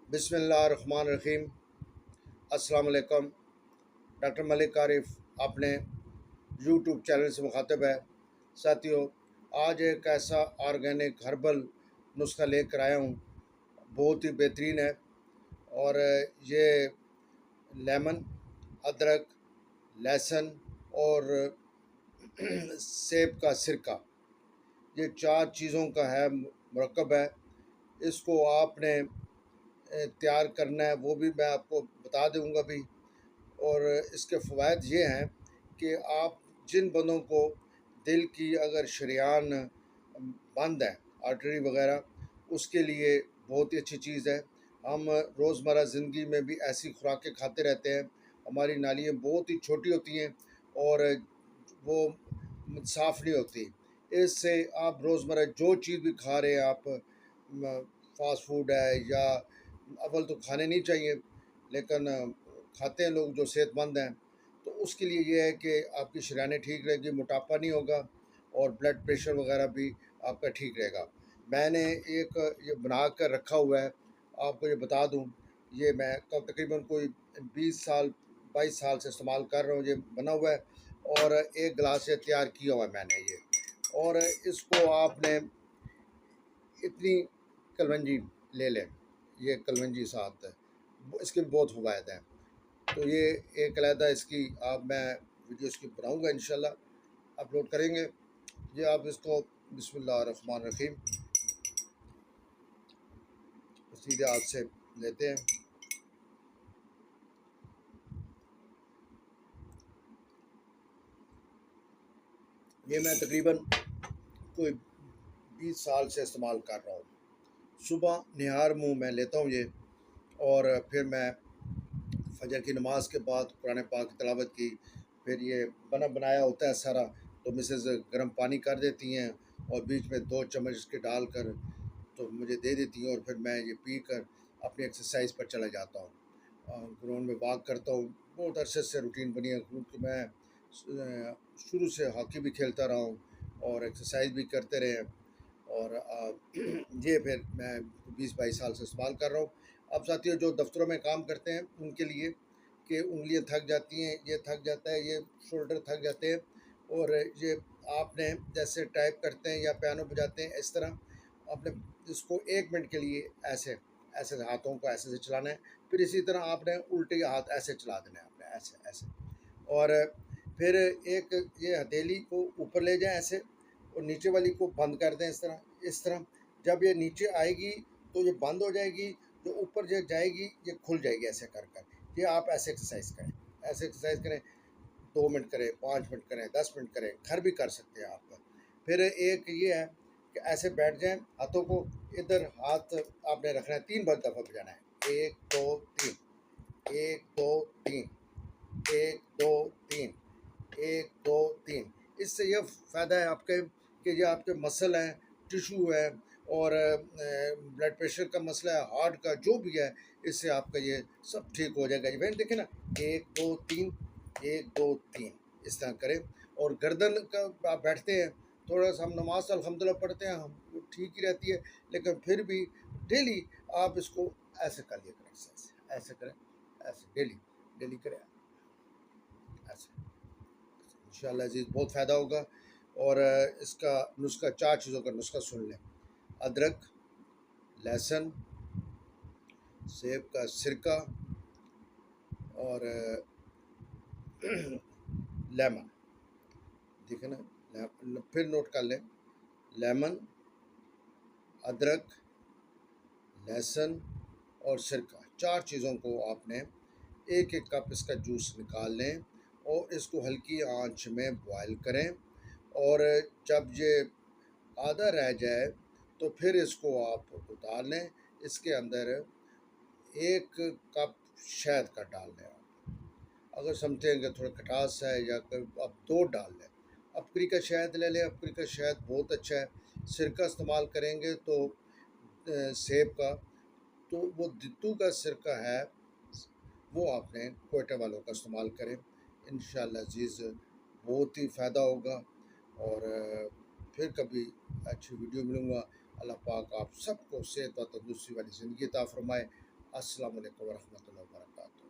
बिस्मिल्लाहिर्रहमानिर्रहीम। अस्सलाम वालेकुम। डॉक्टर मलिक आरिफ अपने यूट्यूब चैनल से मुखातिब है। साथियों, आज एक ऐसा ऑर्गेनिक हर्बल नुस्खा लेकर आया हूँ, बहुत ही बेहतरीन है। और ये लेमन, अदरक, लहसुन और सेब का सिरका, ये चार चीज़ों का है मुरक्कब है। इसको आपने तैयार करना है, वो भी मैं आपको बता दूंगा भी। और इसके फ़वाइद ये हैं कि आप जिन बंदों को दिल की अगर शरेयान बंद है, आर्टरी वगैरह, उसके लिए बहुत ही अच्छी चीज़ है। हम रोज़मर्रा ज़िंदगी में भी ऐसी खुराकें खाते रहते हैं, हमारी नालियाँ बहुत ही छोटी होती हैं और वो साफ़ नहीं होती। इससे आप रोज़मर्रा जो चीज़ भी खा रहे हैं आप, फास्ट फूड है या अव्वल तो खाने नहीं चाहिए, लेकिन खाते हैं लोग जो सेहतमंद हैं। तो उसके लिए ये है कि आपकी शरीयानें ठीक रहेगी, मोटापा नहीं होगा और ब्लड प्रेशर वगैरह भी आपका ठीक रहेगा। मैंने एक ये बना कर रखा हुआ है, आपको ये बता दूं, ये मैं तकरीबन कोई 20 साल 22 साल से इस्तेमाल कर रहा हूँ। ये बना हुआ है और एक गिलास से तैयार किया हुआ है मैंने ये। और इसको आपने इतनी कलवंजी ले लें, ये कलवंजी साथ है, इसके भी बहुत फ़वाइद हैं। तो ये एक अलहदा इसकी आप मैं वीडियो इसकी बनाऊँगा, इंशाल्लाह अपलोड करेंगे। ये आप इसको बिस्मिल्लाहिर्रहमानिर्रहीम सीधे हाथ से लेते हैं। ये मैं तकरीबन कोई 20 साल से इस्तेमाल कर रहा हूँ। सुबह निहार मुँह में लेता हूँ ये, और फिर मैं फजर की नमाज के बाद कुरान पाक की तिलावत की, फिर ये बना बनाया होता है सारा, तो मिसेज़ गर्म पानी कर देती हैं और बीच में 2 चम्मच इसके डाल कर तो मुझे दे देती हैं, और फिर मैं ये पी कर अपनी एक्सरसाइज पर चला जाता हूँ। ग्राउंड में वॉक करता हूँ। बहुत अरसे से रूटीन बनी है, क्योंकि मैं शुरू से हॉकी भी खेलता रहा हूँ और एक्सरसाइज भी करते रहे हैं। और ये फिर मैं 20-22 साल से इस्तेमाल कर रहा हूँ। अब साथियों, जो दफ्तरों में काम करते हैं उनके लिए कि उंगलियां थक जाती हैं, ये थक जाता है, ये शोल्डर थक जाते हैं, और ये आपने जैसे टाइप करते हैं या पियानो बजाते हैं, इस तरह आपने इसको 1 मिनट के लिए ऐसे ऐसे हाथों को ऐसे से चलाना है। फिर इसी तरह आपने उल्टे हाथ ऐसे चला देना है आपने, ऐसे ऐसे। और फिर एक ये हथेली को ऊपर ले जाएं ऐसे, और नीचे वाली को बंद कर दें इस तरह, इस तरह। जब ये नीचे आएगी तो ये बंद हो जाएगी, जो ऊपर जो जाएगी ये खुल जाएगी, ऐसे कर कर। ये आप ऐसे एक्सरसाइज करें, ऐसे एक्सरसाइज करें। 2 मिनट करें, 5 मिनट करें, 10 मिनट करें, घर भी कर सकते हैं आप। फिर एक ये है कि ऐसे बैठ जाएं, हाथों को इधर हाथ आपने रखना है, 3 बार दफ़ा बजाना है। 1 2 3, 1 2 3, 1 2 3, 1 2 3। इससे यह फ़ायदा है आपके कि ये आपके मसल हैं, टिशू है, और ब्लड प्रेशर का मसला है, हार्ट का जो भी है, इससे आपका ये सब ठीक हो जाएगा। इवेंट देखें ना, 1 2 3, 1 2 3, इस तरह करें। और गर्दन का आप बैठते हैं, थोड़ा सा हम नमाज तो अल्हम्दुलिल्लाह पढ़ते हैं हम, वो ठीक ही रहती है, लेकिन फिर भी डेली आप इसको ऐसे कर लिया करें, एक्सरसाइज ऐसे करें, ऐसे डेली डेली करें ऐसे। इंशाल्लाह अज़ीज़ बहुत फ़ायदा होगा। और इसका नुस्खा, 4 चीज़ों का नुस्खा सुन लें। अदरक, लहसुन, सेब का सिरका और लेमन। ठीक है ना, फिर नोट कर लें। लेमन, अदरक, लहसुन और सिरका, 4 चीज़ों को आपने एक एक कप इसका जूस निकाल लें और इसको हल्की आंच में बॉयल करें। और जब ये आधा रह जाए तो फिर इसको आप उतार लें। इसके अंदर 1 कप शहद का डाल दें आप। अगर समझते हैं कि थोड़ा खटास है या आप 2 डाल लें। अबकरी का शहद ले लें, अबकरी का शहद बहुत अच्छा है। सिरका इस्तेमाल करेंगे तो सेब का, तो वो दित्तू का सिरका है, वो आपने कोयटा वालों का इस्तेमाल करें। इंशाल्लाह अज़ीज़ बहुत ही फ़ायदा होगा। और फिर कभी अच्छी वीडियो मिलूँगा। अल्लाह पाक आप सबको सेहत व तंदुरुस्ती वाली ज़िंदगी अता फ़रमाए। अस्सलाम वालेकुम व रहमतुल्लाहि व बरकातहू।